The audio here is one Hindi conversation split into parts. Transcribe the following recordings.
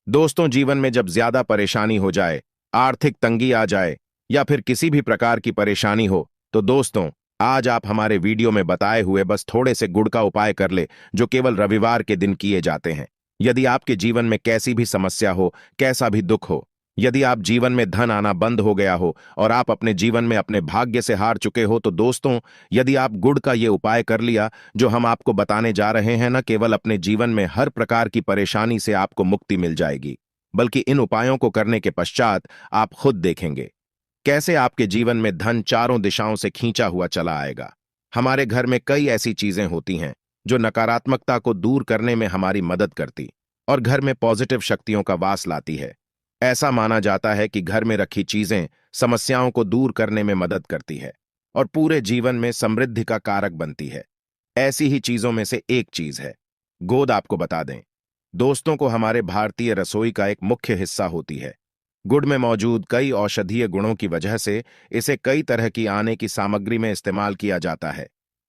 दोस्तों, जीवन में जब ज्यादा परेशानी हो जाए, आर्थिक तंगी आ जाए या फिर किसी भी प्रकार की परेशानी हो, तो दोस्तों, आज आप हमारे वीडियो में बताए हुए बस थोड़े से गुड़ का उपाय कर ले, जो केवल रविवार के दिन किए जाते हैं। यदि आपके जीवन में कैसी भी समस्या हो, कैसा भी दुख हो, यदि आप जीवन में धन आना बंद हो गया हो और आप अपने जीवन में अपने भाग्य से हार चुके हो, तो दोस्तों, यदि आप गुड़ का ये उपाय कर लिया जो हम आपको बताने जा रहे हैं, न केवल अपने जीवन में हर प्रकार की परेशानी से आपको मुक्ति मिल जाएगी, बल्कि इन उपायों को करने के पश्चात आप खुद देखेंगे कैसे आपके जीवन में धन चारों दिशाओं से खींचा हुआ चला आएगा। हमारे घर में कई ऐसी चीजें होती हैं जो नकारात्मकता को दूर करने में हमारी मदद करती और घर में पॉजिटिव शक्तियों का वास लाती है। ऐसा माना जाता है कि घर में रखी चीजें समस्याओं को दूर करने में मदद करती है और पूरे जीवन में समृद्धि का कारक बनती है। ऐसी ही चीजों में से एक चीज है गोंद। आपको बता दें दोस्तों को, हमारे भारतीय रसोई का एक मुख्य हिस्सा होती है। गुड़ में मौजूद कई औषधीय गुणों की वजह से इसे कई तरह की आने की सामग्री में इस्तेमाल किया जाता है।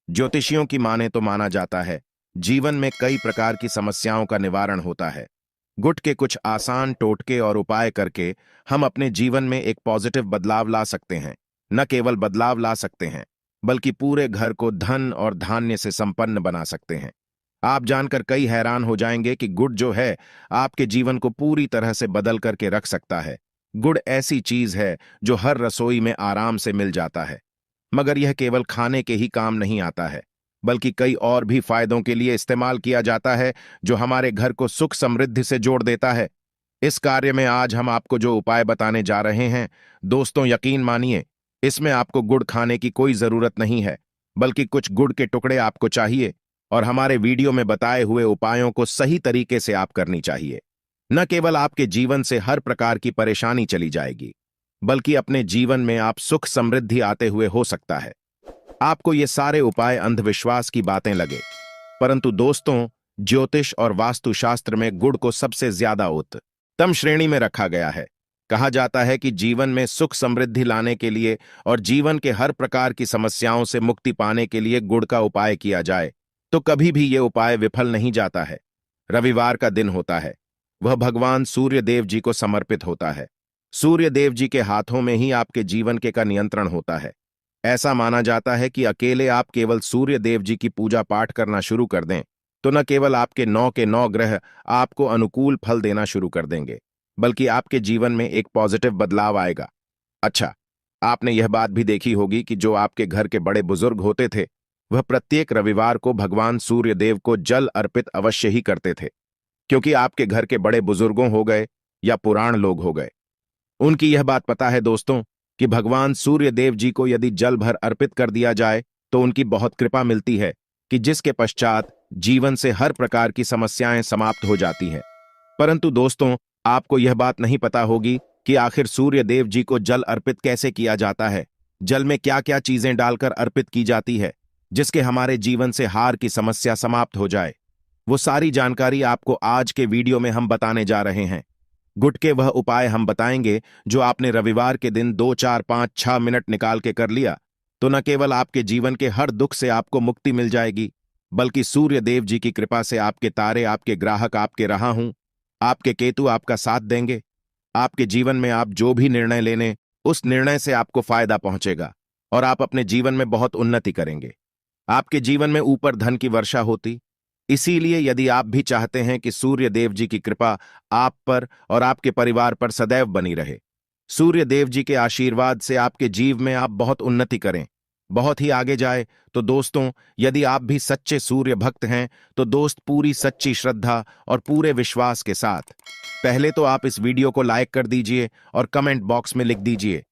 ज्योतिषियों की माने तो माना जाता है जीवन में कई प्रकार की समस्याओं का निवारण होता है। गुट के कुछ आसान टोटके और उपाय करके हम अपने जीवन में एक पॉजिटिव बदलाव ला सकते हैं। न केवल बदलाव ला सकते हैं, बल्कि पूरे घर को धन और धान्य से संपन्न बना सकते हैं। आप जानकर कई हैरान हो जाएंगे कि गुड़ जो है आपके जीवन को पूरी तरह से बदल करके रख सकता है। गुड़ ऐसी चीज है जो हर रसोई में आराम से मिल जाता है, मगर यह केवल खाने के ही काम नहीं आता है, बल्कि कई और भी फायदों के लिए इस्तेमाल किया जाता है, जो हमारे घर को सुख समृद्धि से जोड़ देता है। इस कार्य में आज हम आपको जो उपाय बताने जा रहे हैं दोस्तों, यकीन मानिए, इसमें आपको गुड़ खाने की कोई जरूरत नहीं है, बल्कि कुछ गुड़ के टुकड़े आपको चाहिए और हमारे वीडियो में बताए हुए उपायों को सही तरीके से आप करनी चाहिए। न केवल आपके जीवन से हर प्रकार की परेशानी चली जाएगी, बल्कि अपने जीवन में आप सुख समृद्धि आते हुए हो सकता है। आपको ये सारे उपाय अंधविश्वास की बातें लगे, परंतु दोस्तों, ज्योतिष और वास्तुशास्त्र में गुड़ को सबसे ज्यादा उत्तम श्रेणी में रखा गया है। कहा जाता है कि जीवन में सुख समृद्धि लाने के लिए और जीवन के हर प्रकार की समस्याओं से मुक्ति पाने के लिए गुड़ का उपाय किया जाए तो कभी भी ये उपाय विफल नहीं जाता है। रविवार का दिन होता है, वह भगवान सूर्य देव जी को समर्पित होता है। सूर्य देव जी के हाथों में ही आपके जीवन का नियंत्रण होता है। ऐसा माना जाता है कि अकेले आप केवल सूर्य देव जी की पूजा पाठ करना शुरू कर दें तो न केवल आपके 9 के 9 ग्रह आपको अनुकूल फल देना शुरू कर देंगे, बल्कि आपके जीवन में एक पॉजिटिव बदलाव आएगा। अच्छा, आपने यह बात भी देखी होगी कि जो आपके घर के बड़े बुजुर्ग होते थे, वह प्रत्येक रविवार को भगवान सूर्य देव को जल अर्पित अवश्य ही करते थे, क्योंकि आपके घर के बड़े बुजुर्गों हो गए या पुराण लोग हो गए, उनकी यह बात पता है दोस्तों कि भगवान सूर्य देव जी को यदि जल भर अर्पित कर दिया जाए तो उनकी बहुत कृपा मिलती है, कि जिसके पश्चात जीवन से हर प्रकार की समस्याएं समाप्त हो जाती हैं। परंतु दोस्तों, आपको यह बात नहीं पता होगी कि आखिर सूर्य देव जी को जल अर्पित कैसे किया जाता है। जल में क्या क्या चीजें डालकर अर्पित की जाती है जिसके हमारे जीवन से हार की समस्या समाप्त हो जाए। वो सारी जानकारी आपको आज के वीडियो में हम बताने जा रहे हैं। गुट के वह उपाय हम बताएंगे जो आपने रविवार के दिन 2, 4, 5, 6 मिनट निकाल के कर लिया तो न केवल आपके जीवन के हर दुख से आपको मुक्ति मिल जाएगी, बल्कि सूर्य देव जी की कृपा से आपके तारे, आपके ग्राहक, आपके रहा हूं, आपके केतु आपका साथ देंगे। आपके जीवन में आप जो भी निर्णय लेने, उस निर्णय से आपको फायदा पहुंचेगा और आप अपने जीवन में बहुत उन्नति करेंगे। आपके जीवन में ऊपर धन की वर्षा होती। इसीलिए यदि आप भी चाहते हैं कि सूर्य देव जी की कृपा आप पर और आपके परिवार पर सदैव बनी रहे, सूर्य देव जी के आशीर्वाद से आपके जीव में आप बहुत उन्नति करें, बहुत ही आगे जाए, तो दोस्तों, यदि आप भी सच्चे सूर्य भक्त हैं तो दोस्त, पूरी सच्ची श्रद्धा और पूरे विश्वास के साथ पहले तो आप इस वीडियो को लाइक कर दीजिए और कमेंट बॉक्स में लिख दीजिए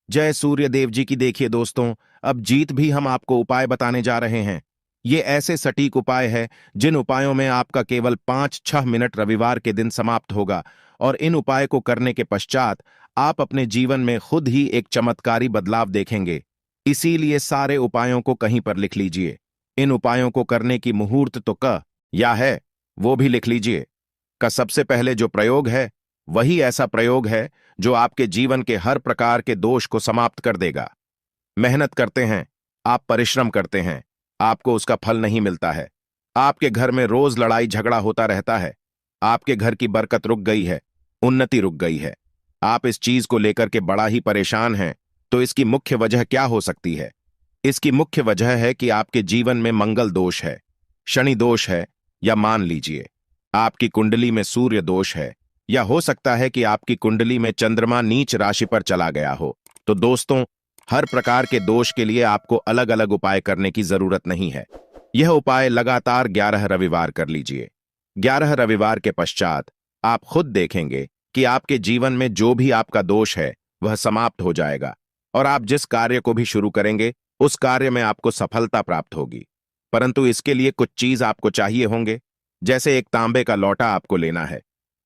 जय सूर्य देव जी की। देखिए दोस्तों, अब जीत भी हम आपको उपाय बताने जा रहे हैं। ये ऐसे सटीक उपाय है जिन उपायों में आपका केवल 5-6 मिनट रविवार के दिन समाप्त होगा और इन उपाय को करने के पश्चात आप अपने जीवन में खुद ही एक चमत्कारी बदलाव देखेंगे। इसीलिए सारे उपायों को कहीं पर लिख लीजिए। इन उपायों को करने की मुहूर्त तो क या है, वो भी लिख लीजिए। का सबसे पहले जो प्रयोग है वही ऐसा प्रयोग है जो आपके जीवन के हर प्रकार के दोष को समाप्त कर देगा। मेहनत करते हैं, आप परिश्रम करते हैं, आपको उसका फल नहीं मिलता है। आपके घर में रोज लड़ाई झगड़ा होता रहता है, आपके घर की बरकत रुक गई है, उन्नति रुक गई है। आप इस चीज को लेकर के बड़ा ही परेशान हैं। तो इसकी मुख्य वजह क्या हो सकती है? इसकी मुख्य वजह है कि आपके जीवन में मंगल दोष है, शनि दोष है, या मान लीजिए आपकी कुंडली में सूर्य दोष है, या हो सकता है कि आपकी कुंडली में चंद्रमा नीच राशि पर चला गया हो। तो दोस्तों, हर प्रकार के दोष के लिए आपको अलग अलग उपाय करने की जरूरत नहीं है। यह उपाय लगातार 11 रविवार कर लीजिए। 11 रविवार के पश्चात आप खुद देखेंगे कि आपके जीवन में जो भी आपका दोष है वह समाप्त हो जाएगा, और आप जिस कार्य को भी शुरू करेंगे उस कार्य में आपको सफलता प्राप्त होगी। परंतु इसके लिए कुछ चीज आपको चाहिए होंगे। जैसे एक तांबे का लोटा आपको लेना है।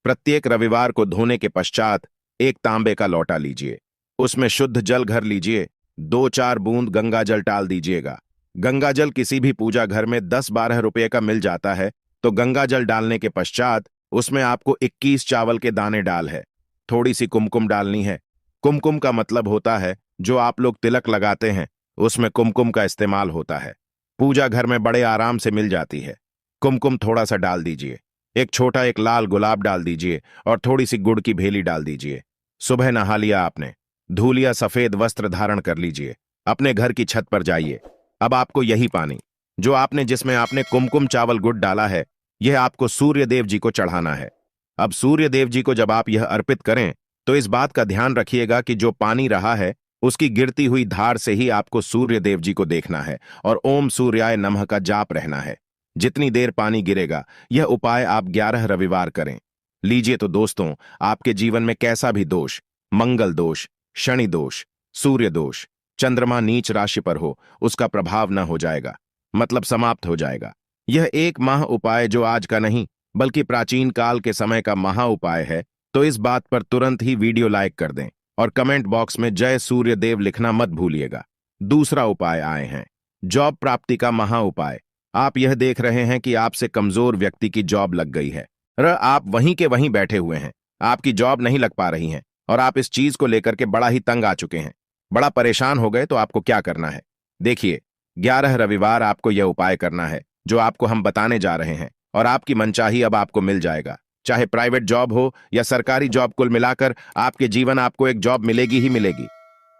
प्रत्येक रविवार को धोने के पश्चात एक तांबे का लोटा लीजिए, उसमें शुद्ध जल भर लीजिए, 2-4 बूंद गंगा जल डाल दीजिएगा। गंगा जल किसी भी पूजा घर में 10-12 रुपये का मिल जाता है। तो गंगा जल डालने के पश्चात उसमें आपको 21 चावल के दाने डाल है। थोड़ी सी कुमकुम डालनी है। कुमकुम का मतलब होता है जो आप लोग तिलक लगाते हैं, उसमें कुमकुम का इस्तेमाल होता है। पूजा घर में बड़े आराम से मिल जाती है। कुमकुम थोड़ा सा डाल दीजिए। एक लाल गुलाब डाल दीजिए और थोड़ी सी गुड़ की भेली डाल दीजिए। सुबह नहा लिया आपने, धो लिया, सफेद वस्त्र धारण कर लीजिए, अपने घर की छत पर जाइए। अब आपको यही पानी जो आपने जिसमें आपने कुमकुम चावल गुड़ डाला है, यह आपको सूर्य देव जी को चढ़ाना है। अब सूर्य देव जी को जब आप यह अर्पित करें तो इस बात का ध्यान रखिएगा कि जो पानी रहा है उसकी गिरती हुई धार से ही आपको सूर्य देव जी को देखना है और ओम सूर्याय नमः का जाप रहना है। जितनी देर पानी गिरेगा, यह उपाय आप 11 रविवार करें। लीजिए तो दोस्तों, आपके जीवन में कैसा भी दोष, मंगल दोष, शनि दोष, सूर्य दोष, चंद्रमा नीच राशि पर हो, उसका प्रभाव न हो जाएगा, मतलब समाप्त हो जाएगा। यह एक महा उपाय जो आज का नहीं बल्कि प्राचीन काल के समय का महा उपाय है। तो इस बात पर तुरंत ही वीडियो लाइक कर दें और कमेंट बॉक्स में जय सूर्य देव लिखना मत भूलिएगा। दूसरा उपाय आए हैं जॉब प्राप्ति का महा उपाय। आप यह देख रहे हैं कि आपसे कमजोर व्यक्ति की जॉब लग गई है। आप वहीं के वहीं बैठे हुए हैं, आपकी जॉब नहीं लग पा रही है और आप इस चीज को लेकर के बड़ा ही तंग आ चुके हैं, बड़ा परेशान हो गए। तो आपको क्या करना है? देखिए, 11 रविवार आपको यह उपाय करना है जो आपको हम बताने जा रहे हैं, और आपकी मनचाही अब आपको मिल जाएगा। चाहे प्राइवेट जॉब हो या सरकारी जॉब, कुल मिलाकर आपके जीवन आपको एक जॉब मिलेगी ही मिलेगी।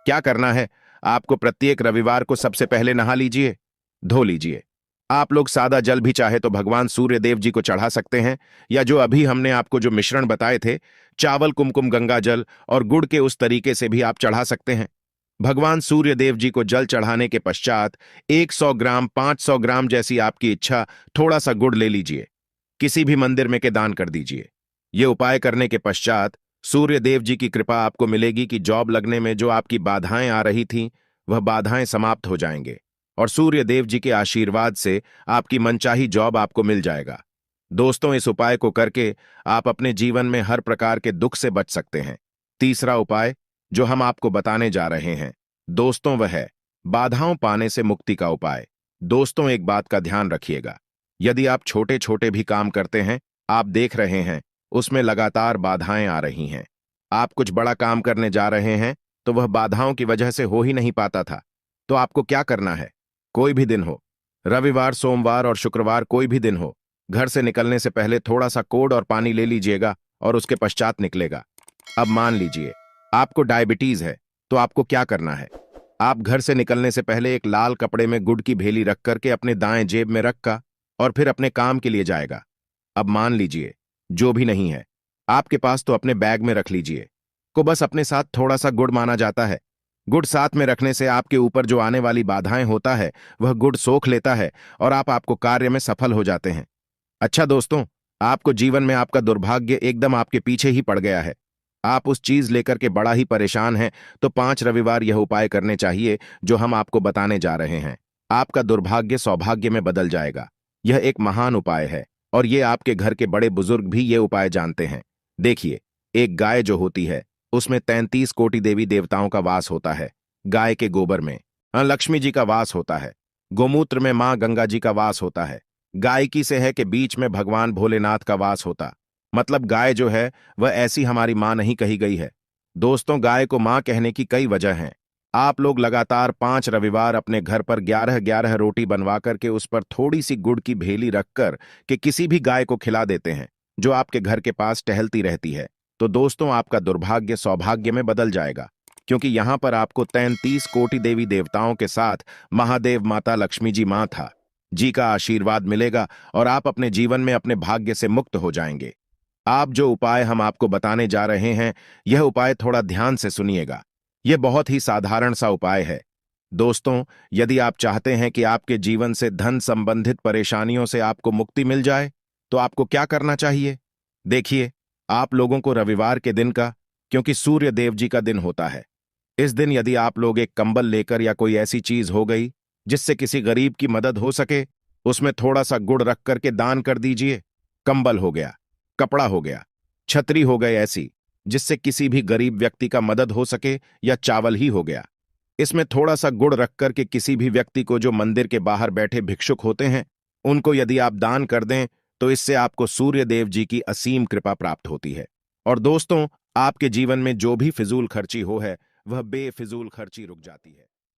क्या करना है? आपको प्रत्येक रविवार को सबसे पहले नहा लीजिए, धो लीजिए। आप लोग सादा जल भी चाहे तो भगवान सूर्य देव जी को चढ़ा सकते हैं, या जो अभी हमने आपको जो मिश्रण बताए थे, चावल, कुमकुम, गंगा जल और गुड़ के, उस तरीके से भी आप चढ़ा सकते हैं। भगवान सूर्य देव जी को जल चढ़ाने के पश्चात 100 ग्राम, 500 ग्राम, जैसी आपकी इच्छा, थोड़ा सा गुड़ ले लीजिए, किसी भी मंदिर में के दान कर दीजिए। ये उपाय करने के पश्चात सूर्य देव जी की कृपा आपको मिलेगी कि जॉब लगने में जो आपकी बाधाएं आ रही थीं, वह बाधाएं समाप्त हो जाएंगे और सूर्य देव जी के आशीर्वाद से आपकी मनचाही जॉब आपको मिल जाएगा। दोस्तों, इस उपाय को करके आप अपने जीवन में हर प्रकार के दुख से बच सकते हैं। तीसरा उपाय जो हम आपको बताने जा रहे हैं दोस्तों, वह है बाधाओं पाने से मुक्ति का उपाय। दोस्तों, एक बात का ध्यान रखिएगा, यदि आप छोटे छोटे भी काम करते हैं, आप देख रहे हैं उसमें लगातार बाधाएं आ रही हैं, आप कुछ बड़ा काम करने जा रहे हैं तो वह बाधाओं की वजह से हो ही नहीं पाता था, तो आपको क्या करना है? कोई भी दिन हो, रविवार, सोमवार और शुक्रवार, कोई भी दिन हो, घर से निकलने से पहले थोड़ा सा कोड और पानी ले लीजिएगा और उसके पश्चात निकलेगा। अब मान लीजिए आपको डायबिटीज है, तो आपको क्या करना है? आप घर से निकलने से पहले एक लाल कपड़े में गुड़ की भेली रख करके अपने दाएं जेब में रखा और फिर अपने काम के लिए जाएगा। अब मान लीजिए जो भी नहीं है आपके पास, तो अपने बैग में रख लीजिए। को बस अपने साथ थोड़ा सा गुड़ माना जाता है। गुड़ साथ में रखने से आपके ऊपर जो आने वाली बाधाएं होता है वह गुड़ सोख लेता है और आपको कार्य में सफल हो जाते हैं। अच्छा दोस्तों, आपको जीवन में आपका दुर्भाग्य एकदम आपके पीछे ही पड़ गया है, आप उस चीज लेकर के बड़ा ही परेशान हैं, तो 5 रविवार यह उपाय करने चाहिए जो हम आपको बताने जा रहे हैं। आपका दुर्भाग्य सौभाग्य में बदल जाएगा। यह एक महान उपाय है और ये आपके घर के बड़े बुजुर्ग भी ये उपाय जानते हैं। देखिए, एक गाय जो होती है उसमें 33 कोटि देवी देवताओं का वास होता है। गाय के गोबर में लक्ष्मी जी का वास होता है, गोमूत्र में मां गंगा जी का वास होता है, गायकी से है कि बीच में भगवान भोलेनाथ का वास होता। मतलब गाय जो है वह ऐसी हमारी मां नहीं कही गई है। दोस्तों, गाय को मां कहने की कई वजह हैं। आप लोग लगातार 5 रविवार अपने घर पर 11-11 रोटी बनवा करके उस पर थोड़ी सी गुड़ की भेली रखकर के किसी भी गाय को खिला देते हैं जो आपके घर के पास टहलती रहती है। तो दोस्तों आपका दुर्भाग्य सौभाग्य में बदल जाएगा, क्योंकि यहां पर आपको 33 कोटि देवी देवताओं के साथ महादेव माता लक्ष्मी जी माता जी का आशीर्वाद मिलेगा और आप अपने जीवन में अपने भाग्य से मुक्त हो जाएंगे। आप जो उपाय हम आपको बताने जा रहे हैं, यह उपाय थोड़ा ध्यान से सुनिएगा। यह बहुत ही साधारण सा उपाय है। दोस्तों, यदि आप चाहते हैं कि आपके जीवन से धन संबंधित परेशानियों से आपको मुक्ति मिल जाए, तो आपको क्या करना चाहिए? देखिए, आप लोगों को रविवार के दिन का, क्योंकि सूर्य देव जी का दिन होता है, इस दिन यदि आप लोग एक कंबल लेकर या कोई ऐसी चीज हो गई जिससे किसी गरीब की मदद हो सके, उसमें थोड़ा सा गुड़ रख करके दान कर दीजिए। कंबल हो गया, कपड़ा हो गया, छतरी हो गई ऐसी जिससे किसी भी गरीब व्यक्ति का मदद हो सके, या चावल ही हो गया। इसमें थोड़ा सा गुड़ रख करके किसी भी व्यक्ति को जो मंदिर के बाहर बैठे भिक्षुक होते हैं, उनको यदि आप दान कर दें, तो इससे आपको सूर्य देव जी की असीम कृपा प्राप्त होती है। और दोस्तों, आपके जीवन में जो भी फिजूल खर्ची हो है, वह बेफिजूल खर्ची रुक जाती है।